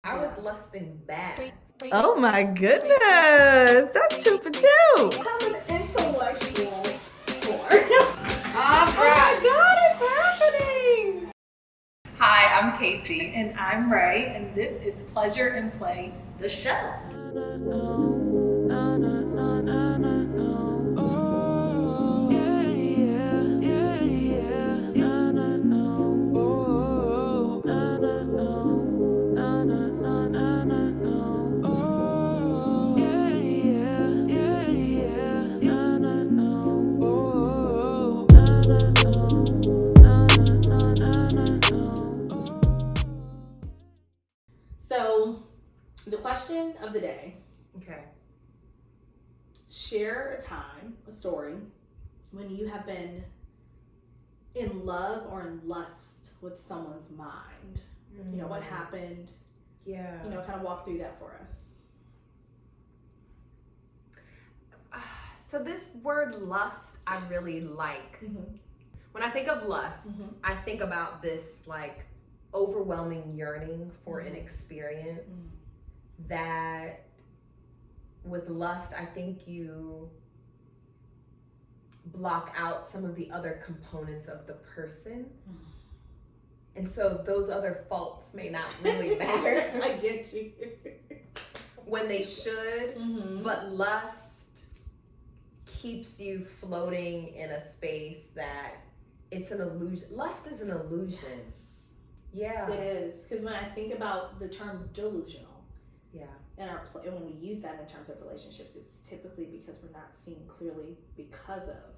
I was lusting bad. Oh my goodness, that's 2 for 2. I'm an intellectual whore. All Oh my God, it's happening! Hi, I'm Kaycee. And I'm Ray, and this is Pleasure and Play, the show. So, the question of the day. Okay. Share a time, a story, when you have been in love or in lust with someone's mind. You know, what happened? Yeah. You know, kind of walk through that for us. So this word lust, I really like. When I think of lust, I think about this like overwhelming yearning for an experience that with lust, I think you block out some of the other components of the person. And so those other faults may not really matter. I get you. When they should, but lust keeps you floating in a space that it's an illusion. Lust is an illusion. Yes. Yeah. It is. Because when I think about the term delusional, yeah, and when we use that in terms of relationships, it's typically because we're not seeing clearly because of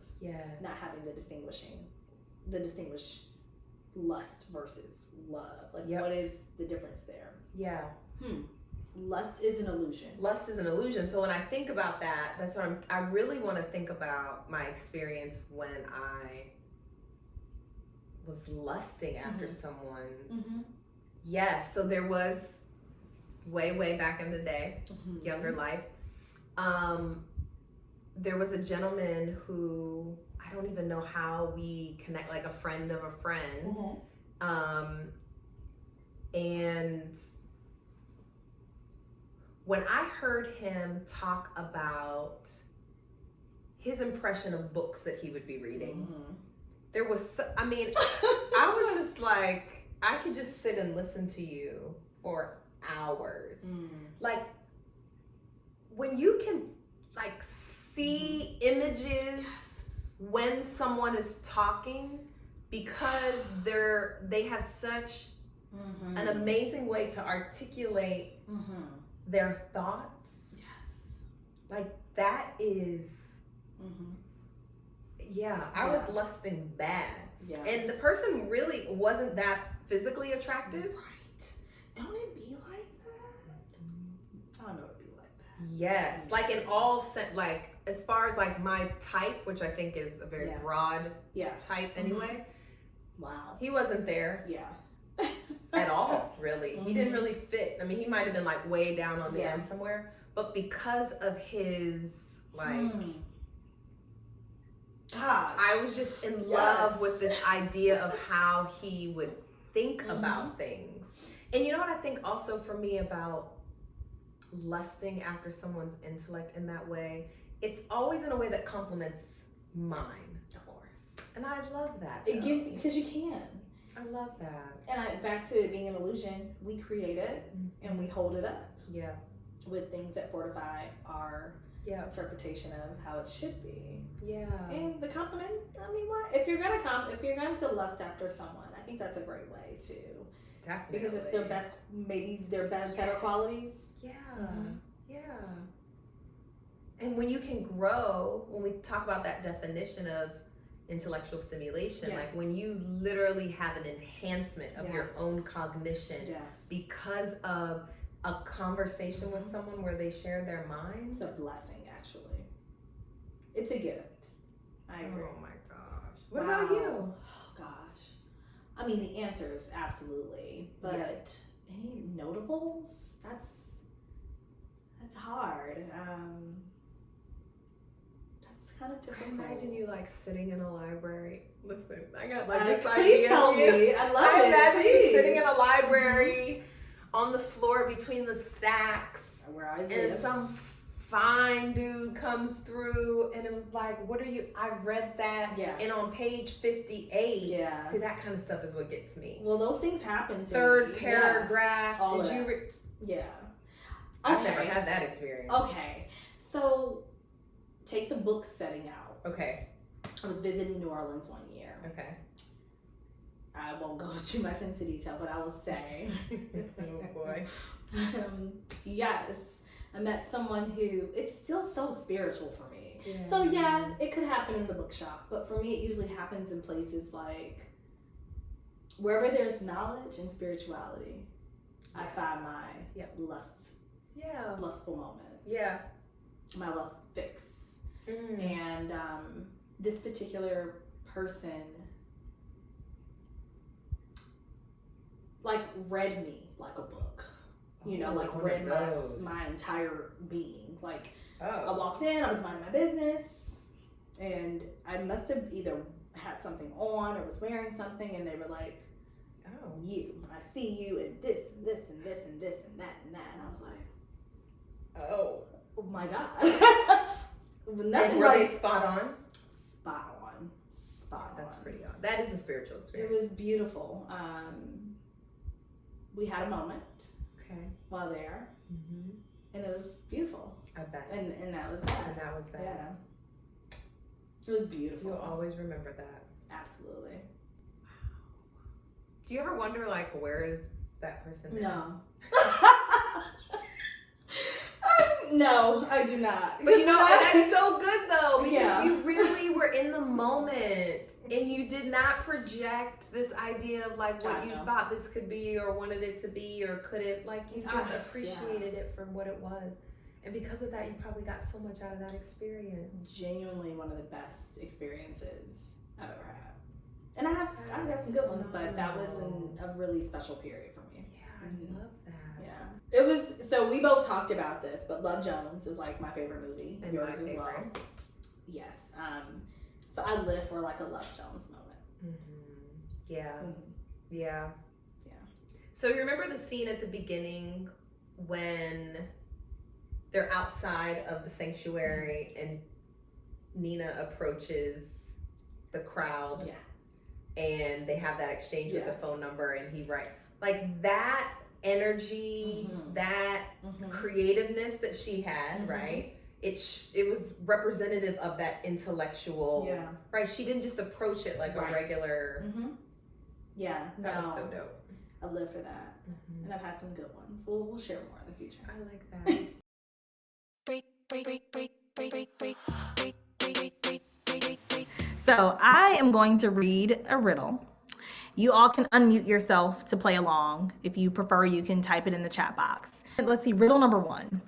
not having the distinguish lust versus love. Like, what is the difference there? Yeah. Lust is an illusion. Lust is an illusion. So when I think about that, that's what I really want to think about my experience when I was lusting after someone's. Yes. So there was way back in the day, younger life. There was a gentleman who I don't even know how we connect, like a friend of a friend. And when I heard him talk about his impression of books that he would be reading, there was, I mean, I was just like, I could just sit and listen to you for hours. Like, when you can like see images when someone is talking, because they have such an amazing way to articulate their thoughts. Like that is I was lusting bad. And the person really wasn't that physically attractive. Right. Don't it be like that? I don't know it'd be like that. Yes. Like in all like as far as like my type, which I think is a very broad type anyway. Wow. He wasn't there. At all, really. He didn't really fit. I mean, he might have been like way down on the end somewhere, but because of his like I was just in love with this idea of how he would think about things. And you know what I think also for me about lusting after someone's intellect in that way, it's always in a way that complements mine, of course. And I love that. It gives, because you can. I love that. And back to it being an illusion, we create it and we hold it up. With things that fortify our interpretation of how it should be. And the compliment, I mean, what? If you're going to lust after someone, I think that's a great way to. Definitely. Because it's their best, maybe their better qualities. And when you can grow, when we talk about that definition of intellectual stimulation, like when you literally have an enhancement of your own cognition because of a conversation with someone where they share their minds. It's a blessing, actually. It's a gift. I agree. Oh my gosh. What about you? Oh gosh. I mean, the answer is absolutely, but any notables? That's hard. That's kind of difficult. I imagine you like sitting in a library. Listen, I got like this please idea. Tell me. I love it. I imagine you sitting in a library on the floor between the stacks, where I live. And some fine dude comes through, and it was like, what are you? I read that, and on page 58. See, that kind of stuff is what gets me. Well, those things happen to Third me. paragraph. All Did you? Yeah. I've never had that experience. Okay, so take the book setting out. Okay. I was visiting New Orleans one year. Okay. I won't go too much into detail, but I will say. Oh boy. Yes. I met someone who, it's still so spiritual for me. Yeah. So it could happen in the bookshop, but for me it usually happens in places like wherever there's knowledge and spirituality. I find my lustful moments. Yeah. My lust fix. And this particular person like read me like a book. Read my entire being. Like, I walked in, I was minding my business, and I must have either had something on or was wearing something, and they were like, I see you, and this, and this, and this, and this, and that, and that. And I was like, oh my God. Nothing. Were they spot on? Spot on. That's pretty odd. That is a spiritual experience. It was beautiful. We had a moment. While there, and it was beautiful. I bet. And that was that. And that was that. Yeah. It was beautiful. You'll always remember that. Absolutely. Wow. Do you ever wonder, like, where is that person now? No. No, I do not. But that's so good though, because you really were in the moment, and you did not project this idea of like what you thought this could be or wanted it to be, or could it, like, you just appreciated it for what it was. And because of that, you probably got so much out of that experience. Genuinely one of the best experiences I've ever had. And I've got some good ones, but that was a really special period for me. Yeah, I love that. Yeah. It was, so we both talked about this, but Love Jones is like my favorite movie. And yours my favorite. As well. Yes. So I live for like a Love Jones moment. Yeah. Yeah. So you remember the scene at the beginning when they're outside of the sanctuary and Nina approaches the crowd, and they have that exchange with the phone number, and he writes, like, that energy, that creativeness that she had, right? It was representative of that intellectual, right? She didn't just approach it like a regular. Yeah, that was so dope. I live for that, and I've had some good ones. We'll share more in the future. I like that. So I am going to read a riddle. You all can unmute yourself to play along. If you prefer, you can type it in the chat box. Let's see, riddle number 1.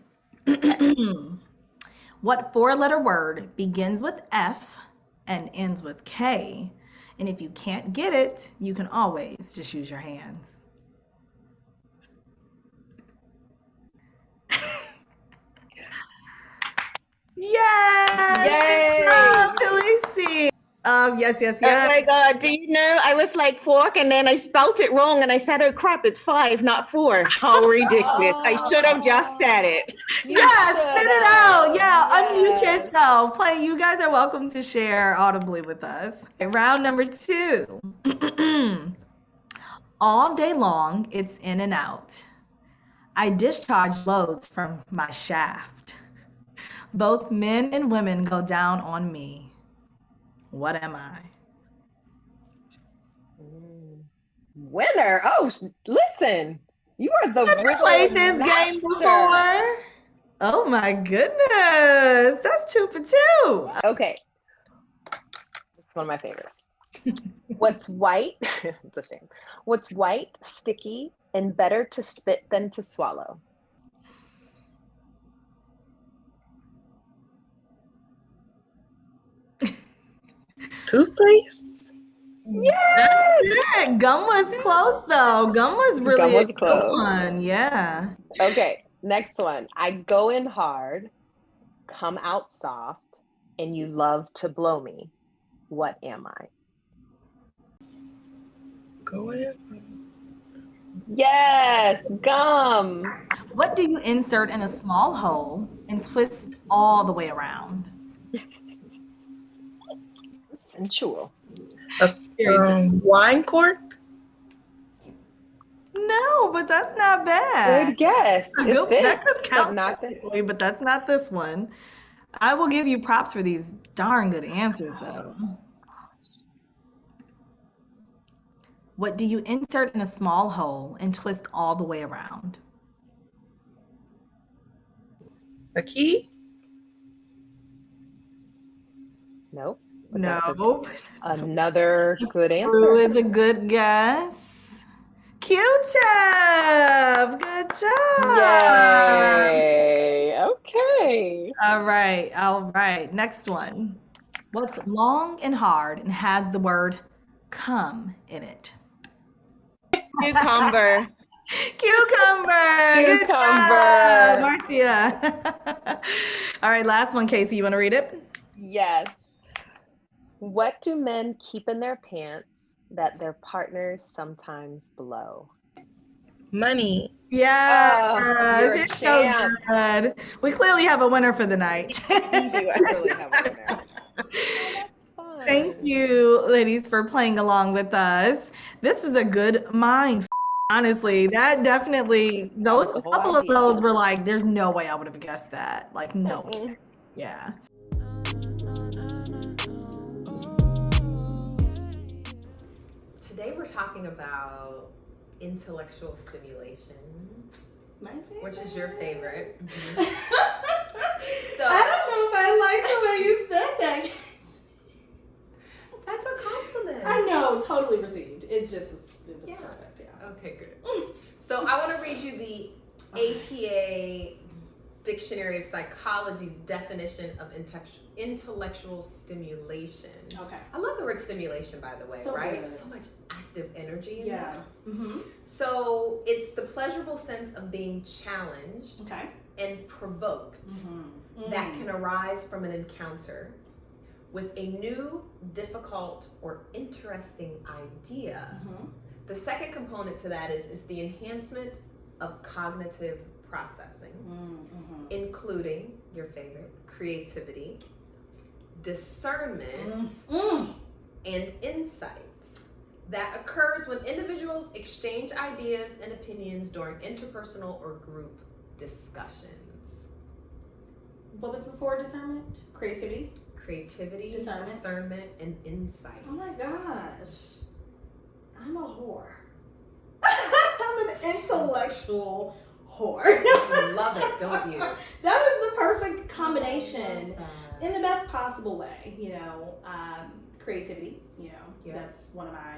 What 4-letter word begins with F and ends with K? And if you can't get it, you can always just use your hands. Yes! Yay! Kaycee. Yes. Oh my God, do you know, I was like fork and then I spelt it wrong and I said, oh crap, it's 5, not 4. How ridiculous. I should have just said it. Yeah, spit it out. Yeah, unmute yourself. You guys are welcome to share audibly with us. Okay, round number 2. All day long, it's in and out. I discharge loads from my shaft. Both men and women go down on me. What am I? Winner. Oh, listen. You are the riddle played this master. Game before. Oh my goodness. That's 2 for 2. Okay. It's one of my favorites. What's white? It's a shame. What's white, sticky, and better to spit than to swallow? Toothpaste? Yeah. Gum was close though. Gum was really a good one. Yeah. Okay, next one. I go in hard, come out soft, and you love to blow me. What am I? Go ahead. Yes, gum. What do you insert in a small hole and twist all the way around? Sensual. Wine cork? No, but that's not bad. Good guess. That could count not technically, but that's not this one. I will give you props for these darn good answers, though. What do you insert in a small hole and twist all the way around? A key? Nope. No. Another good answer. Who is a good guess? Q-tip. Good job. Yay. Okay. All right. Next one. What's long and hard and has the word come in it? Cucumber. Cucumber. Good job, Marcia. All right, last one, Kaycee. You want to read it? Yes. What do men keep in their pants that their partners sometimes blow? Money. Yeah, you're a you're so champ. good. We clearly have a winner for the night. You do actually have a winner. That's fun. Thank you, ladies, for playing along with us. This was a good mind. Honestly, that definitely, those a couple of those were like, there's no way I would have guessed that. Like, no way. Yeah. Today we're talking about intellectual stimulation, which is your favorite. Mm-hmm. So I don't know if I like the way you said that. That's a compliment. I know, totally received. It was perfect. Yeah. Okay, good. So I want to read you the APA Dictionary of Psychology's definition of intellectual stimulation. Okay. I love the word stimulation, by the way, So right? good. So much active energy in Yeah. that. Mm-hmm. So it's the pleasurable sense of being challenged Okay. and provoked Mm-hmm. that can arise from an encounter with a new, difficult, or interesting idea. Mm-hmm. The second component to that is the enhancement of cognitive processing, Mm-hmm. including your favorite, creativity, discernment, Mm-hmm. and insight that occurs when individuals exchange ideas and opinions during interpersonal or group discussions. What was before discernment? Creativity? Creativity, discernment, and insight. Oh my gosh. I'm a whore. I'm an intellectual whore. You love it, don't you? That is the perfect combination in the best possible way. Creativity, that's one of my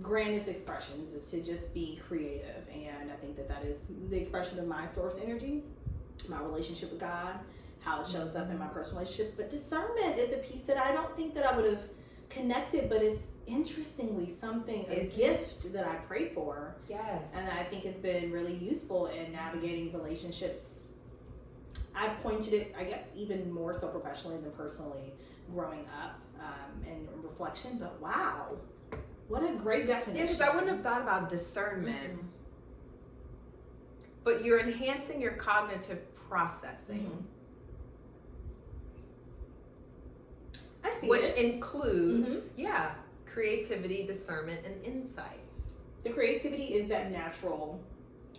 grandest expressions, is to just be creative. And I think that is the expression of my source energy, my relationship with God, how it shows up in my personal relationships. But discernment is a piece that I don't think that I would have connected, but it's interestingly a gift that I pray for. Yes. And I think it's been really useful in navigating relationships. I pointed it, I guess, even more so professionally than personally growing up in reflection. But wow, what a great definition. Yeah, because I wouldn't have thought about discernment. Mm-hmm. But you're enhancing your cognitive processing. Mm-hmm. I see which it. includes, creativity, discernment, and insight. The creativity is that natural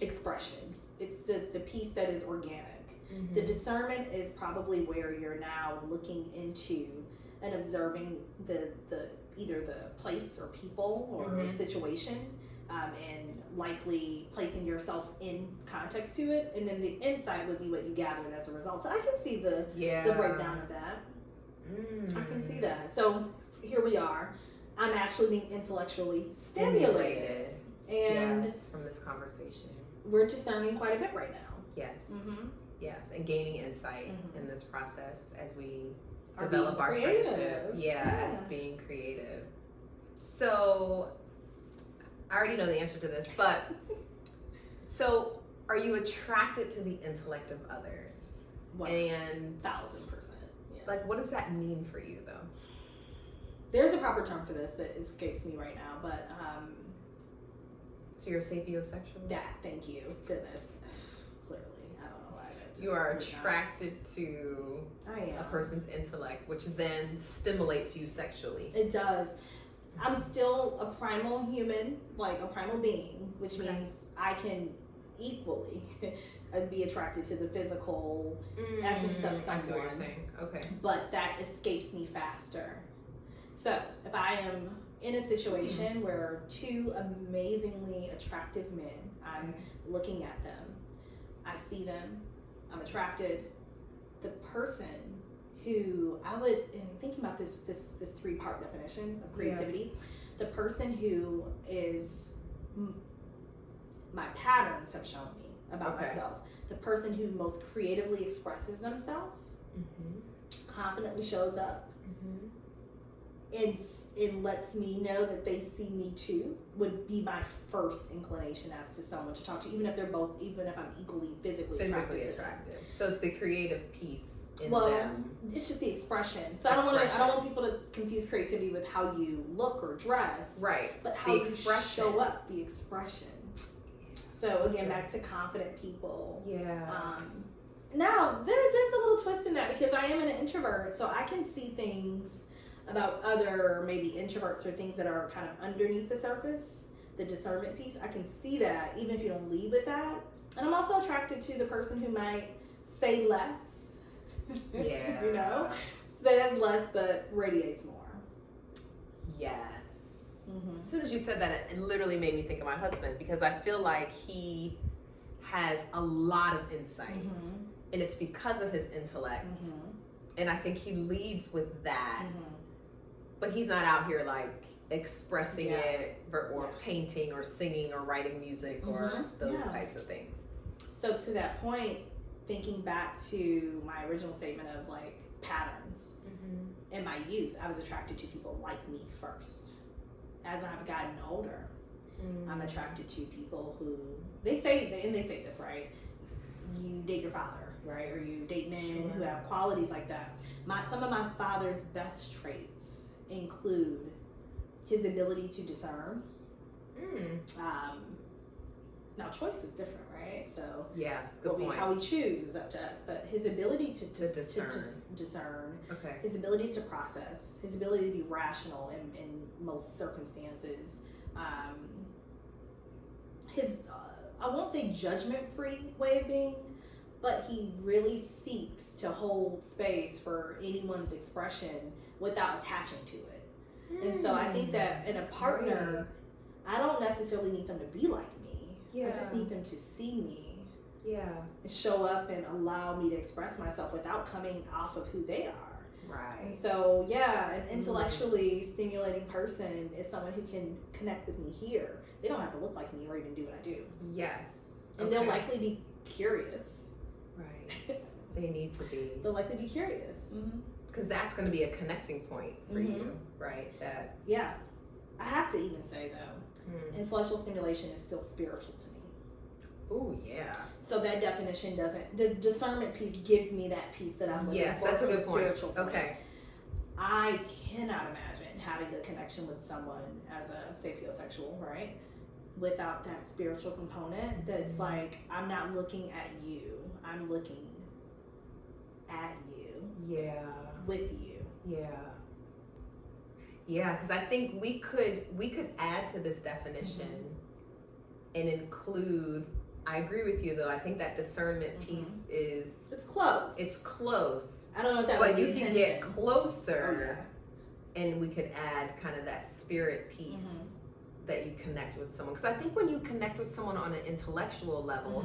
expression. It's the piece that is organic. Mm-hmm. The discernment is probably where you're now looking into and observing the either the place or people or situation, and likely placing yourself in context to it. And then the insight would be what you gathered as a result. So I can see the breakdown of that. I can see that. So here we are. I'm actually being intellectually stimulated. And from this conversation, we're discerning quite a bit right now. Yes. Mm-hmm. Yes, and gaining insight in this process as we develop our friendship. As being creative. So I already know the answer to this, but so are you attracted to the intellect of others? 1,000%. Yeah. Like, what does that mean for you, though? There's a proper term for this that escapes me right now, but So you're sapiosexual? Thank you. Goodness. Clearly. I don't know why that just You are attracted to a person's intellect, which then stimulates you sexually. It does. I'm still a primal human, like a primal being, which means I can equally be attracted to the physical essence of someone. I see what you're saying. Okay. But that escapes me faster. So if I am in a situation where two amazingly attractive men, I'm looking at them, I see them, I'm attracted. The person who I would, and thinking about this 3-part definition of creativity, the person who is, my patterns have shown me about myself, the person who most creatively expresses themselves, confidently shows up, and lets me know that they see me too, would be my first inclination as to someone to talk to, even if I'm equally physically attracted. So it's the creative piece in them. It's just the expression. So I don't want people to confuse creativity with how you look or dress. Right. But how you show up, the expression. So again, back to confident people. Yeah. Now there's a little twist in that because I am an introvert, so I can see things about other maybe introverts or things that are kind of underneath the surface, the discernment piece. I can see that even if you don't lead with that. And I'm also attracted to the person who might say less. Yeah. You know? Says less but radiates more. Yes. As soon as you said that, it literally made me think of my husband because I feel like he has a lot of insight. And it's because of his intellect. And I think he leads with that. But he's not out here like expressing it or painting or singing or writing music or those types of things. So to that point, thinking back to my original statement of like patterns, in my youth, I was attracted to people like me first. As I've gotten older, I'm attracted to people who, they say this, right? You date your father, right? Or you date men who have qualities like that. Some of my father's best traits include his ability to discern. Now choice is different, right? So good point. How we choose is up to us, but his ability to discern, his ability to process, his ability to be rational in most circumstances, his I won't say judgment-free way of being, but he really seeks to hold space for anyone's expression without attaching to it. And so I think that in a partner, I don't necessarily need them to be like me. I just need them to see me. And show up and allow me to express myself without coming off of who they are. Right. And so, an intellectually stimulating person is someone who can connect with me here. They don't have to look like me or even do what I do. Yes. And they'll likely be curious. Right. They need to be. They'll likely be curious. Because that's going to be a connecting point for you, right? That. Yeah. I have to even say, though, intellectual stimulation is still spiritual to me. Oh, yeah. So that definition the discernment piece gives me that piece that I'm looking for. Yes, that's a good point. Point. Okay. I cannot imagine having a connection with someone as a sapiosexual, right? Without that spiritual component that's like, I'm not looking at you. I'm looking at you. Yeah. With you. Yeah. Yeah, because I think we could add to this definition and include, I agree with you though, I think that discernment piece is... It's close. It's close. I don't know if that was but the you intention. can get closer and we could add kind of that spirit piece that you connect with someone. Because I think when you connect with someone on an intellectual level,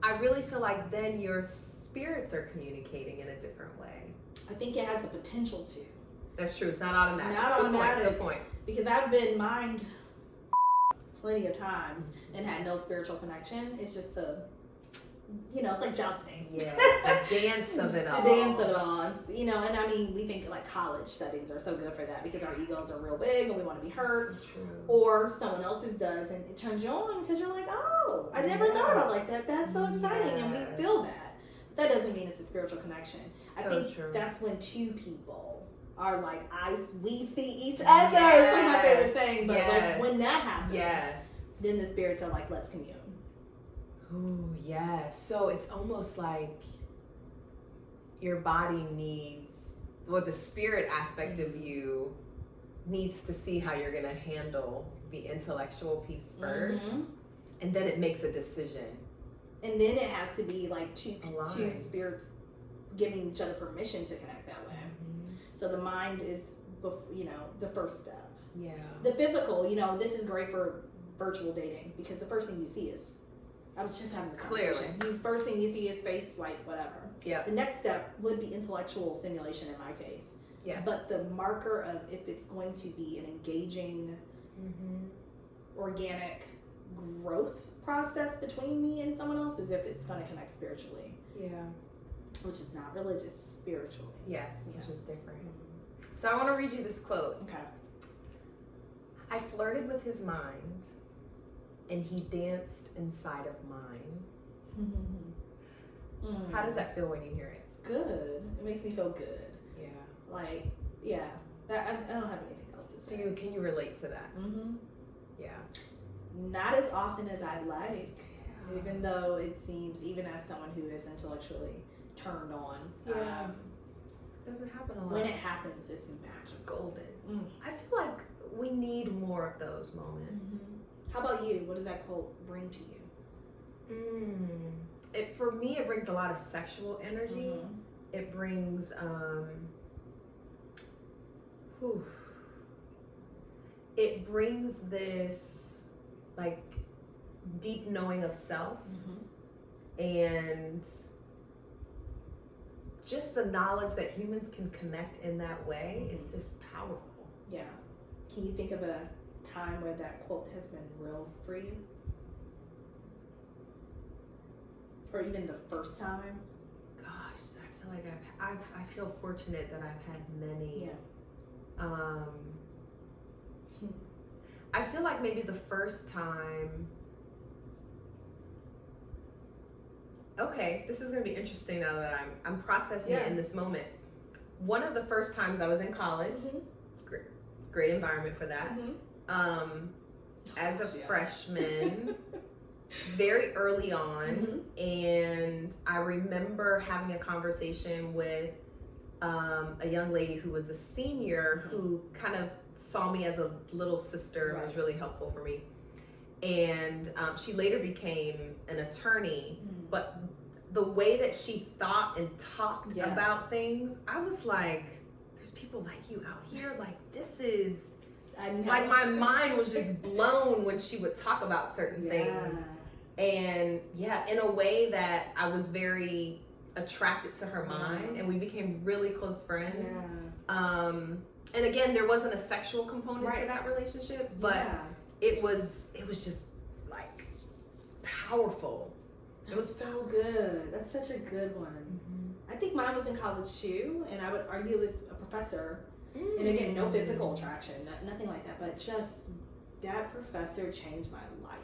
I really feel like then your spirits are communicating in a different way. I think it has the potential to. That's true. It's not automatic. Not automatic. Good point. Because I've been mind plenty of times and had no spiritual connection. It's just it's like jousting. Yeah, the dance of it all. The dance of it all. And I mean, we think like college settings are so good for that because our egos are real big and we want to be heard. So true. Or someone else's does and it turns you on because you're like, oh, I never thought about it like that. That's so exciting. And we feel that. But that doesn't mean it's a spiritual connection. I think that's when two people are like, we see each other. It's like my favorite saying, but like when that happens, then the spirits are like, let's commune. Ooh, yeah. So it's almost like your body needs, well, the spirit aspect of you needs to see how you're going to handle the intellectual piece first, and then it makes a decision. And then it has to be like two spirits giving each other permission to connect that way. So the mind is, the first step. Yeah. The physical, this is great for virtual dating because the first thing you see is, I was just having this conversation. The first thing you see is face, like whatever. Yeah. The next step would be intellectual stimulation in my case. Yes. But the marker of if it's going to be an engaging, organic growth process between me and someone else is if it's going to connect spiritually. Yeah. Which is not religious, spiritually. Yes, which is different. So I want to read you this quote. Okay. I flirted with his mind, and he danced inside of mine. How does that feel when you hear it? Good. It makes me feel good. Yeah. Like, yeah. I don't have anything else to say. Can you relate to that? Yeah. Not as often as I like, even though it seems, even as someone who is intellectually turned on. Yeah. Doesn't happen a lot. When it happens, it's magical. Golden. I feel like we need more of those moments. How about you? What does that quote bring to you? For me, it brings a lot of sexual energy. It brings it brings this like deep knowing of self, and just the knowledge that humans can connect in that way is just powerful. Yeah. Can you think of a time where that quote has been real for you? Or even the first time? Gosh, I feel like I feel fortunate that I've had many. Yeah. I feel like maybe the first time. Okay, this is gonna be interesting now that I'm processing it in this moment. One of the first times I was in college, great environment for that. As a freshman, very early on, and I remember having a conversation with a young lady who was a senior who kind of saw me as a little sister and was really helpful for me. And she later became an attorney, but the way that she thought and talked about things, I was like, there's people like you out here, like this is, like my mind was just blown when she would talk about certain things. And in a way that I was very attracted to her mind, and we became really close friends. And again, there wasn't a sexual component to that relationship, but it was just like powerful. It was so good. That's such a good one. I think mine was in college too, and I would argue it was a professor. And again, no physical attraction, nothing like that, but just that professor changed my life.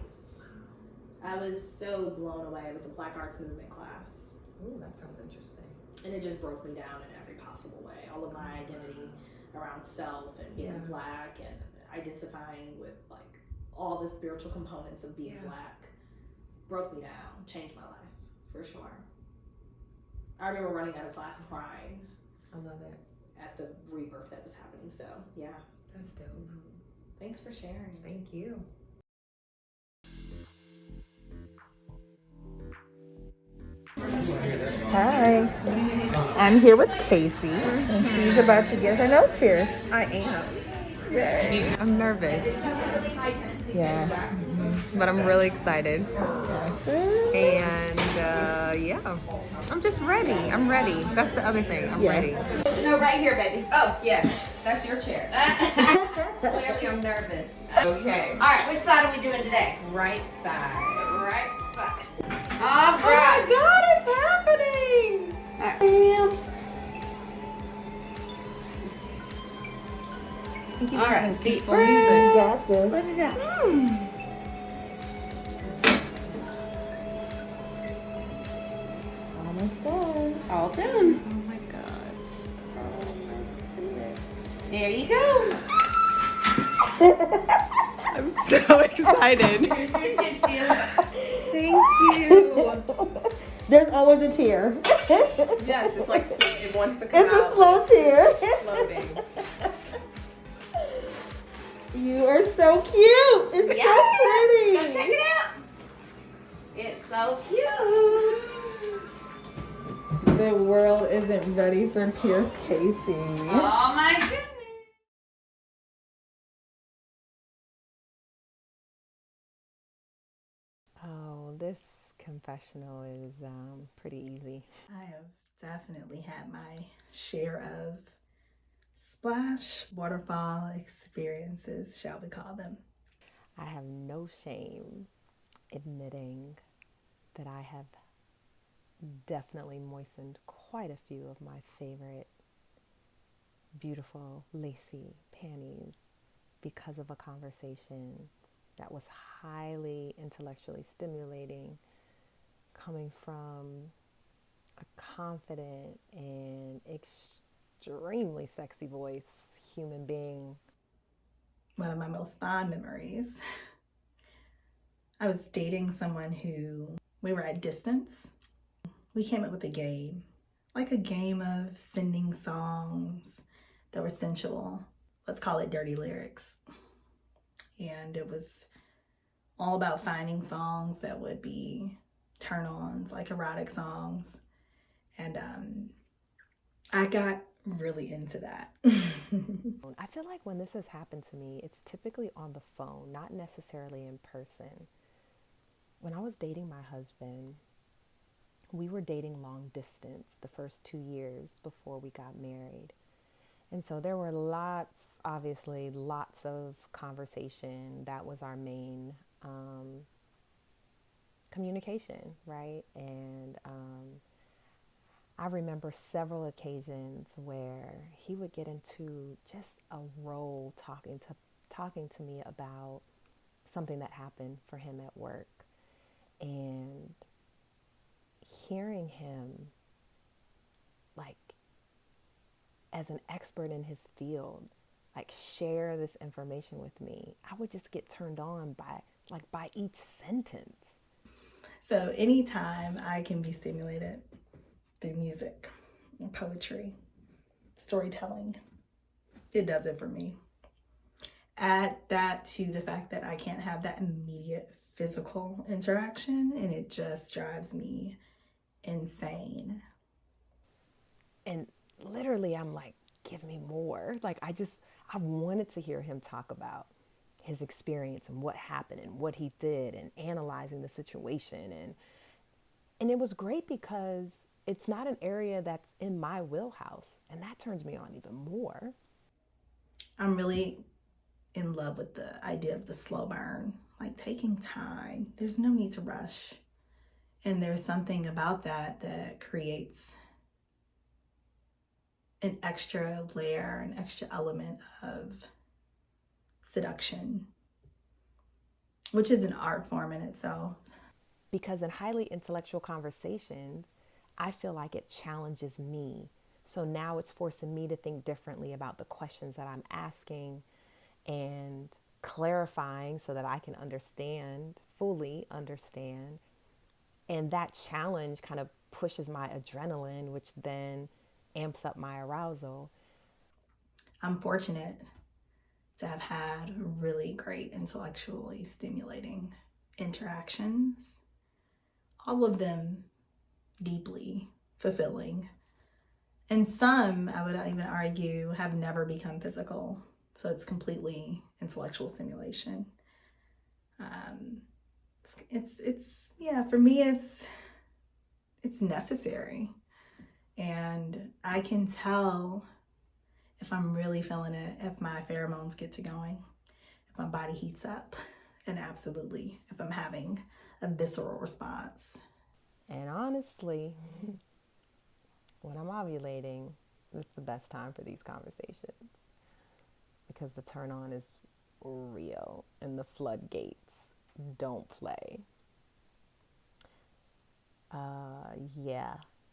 I was so blown away. It was a Black Arts Movement class. Ooh, that sounds interesting. And it just broke me down in every possible way. All of my identity around self and being Black and identifying with like all the spiritual components of being Black broke me down, changed my life for sure. I remember running out of class crying. I love it. At the rebirth that was happening. So yeah. That's dope. Thanks for sharing. Thank you. Hi, I'm here with Kaycee, and she's about to get her nose pierced. I am. Yay. I'm nervous, Yeah. but I'm really excited. And I'm just ready. I'm ready. That's the other thing. I'm ready. No, right here, baby. Oh, yes. That's your chair. Clearly, I'm nervous. Okay. All right, which side are we doing today? Right side. Right side. All right. Oh my God, it's happening. All right. All right, deep breath. Got this. Let it out. Almost done. All done. Oh my gosh. There you go. I'm so excited. excited. Here's your tissue. Thank you. There's always a tear. Yes, it's like it wants to come It's out. a slow tear. It's floating. You are so cute. It's Yes. so pretty. Go check it out. It's so cute. The world isn't ready for Pierce Kaycee. Oh my goodness. Oh, this confessional is pretty easy. I have definitely had my share of splash waterfall experiences, shall we call them. I have no shame admitting that I have definitely moistened quite a few of my favorite beautiful lacy panties because of a conversation that was highly intellectually stimulating, coming from a confident and extremely sexy voice human being. One of my most fond memories. I was dating someone who we were at distance. We came up with a game, like a game of sending songs that were sensual. Let's call it dirty lyrics. And it was all about finding songs that would be turn-ons, like erotic songs. And I got really into that. I feel like when this has happened to me, it's typically on the phone, not necessarily in person. When I was dating my husband, we were dating long distance the first 2 years before we got married. And so there were obviously lots of conversation. That was our main communication, right? And I remember several occasions where he would get into just a role talking to me about something that happened for him at work. And hearing him, like, as an expert in his field, like, share this information with me, I would just get turned on by each sentence. So anytime I can be stimulated through music, poetry, storytelling, it does it for me. Add that to the fact that I can't have that immediate physical interaction, and it just drives me insane. And literally, I'm like, give me more. Like, I wanted to hear him talk about his experience and what happened and what he did and analyzing the situation. And it was great because it's not an area that's in my wheelhouse. And that turns me on even more. I'm really in love with the idea of the slow burn, like taking time. There's no need to rush. And there's something about that creates an extra layer, an extra element of seduction, which is an art form in itself. Because in highly intellectual conversations, I feel like it challenges me. So now it's forcing me to think differently about the questions that I'm asking and clarifying so that I can fully understand. And that challenge kind of pushes my adrenaline, which then amps up my arousal. I'm fortunate to have had really great intellectually stimulating interactions, all of them deeply fulfilling. And some, I would even argue, have never become physical. So it's completely intellectual stimulation. For me, it's necessary. And I can tell if I'm really feeling it, if my pheromones get to going, if my body heats up, and absolutely if I'm having a visceral response. And honestly, when I'm ovulating, it's the best time for these conversations because the turn on is real and the floodgates don't play.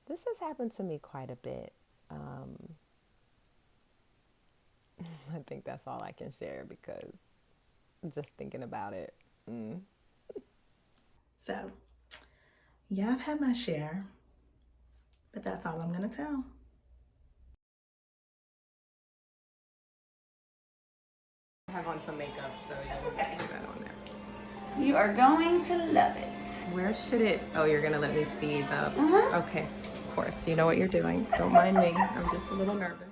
This has happened to me quite a bit. I think that's all I can share because just thinking about it So, yeah, I've had my share, but that's all I'm going to tell. I have on some makeup, so that's okay. Put that on there. You are going to love it. Where should it? Oh, you're gonna let me see the. Okay, of course. You know what you're doing. Don't mind me. I'm just a little nervous.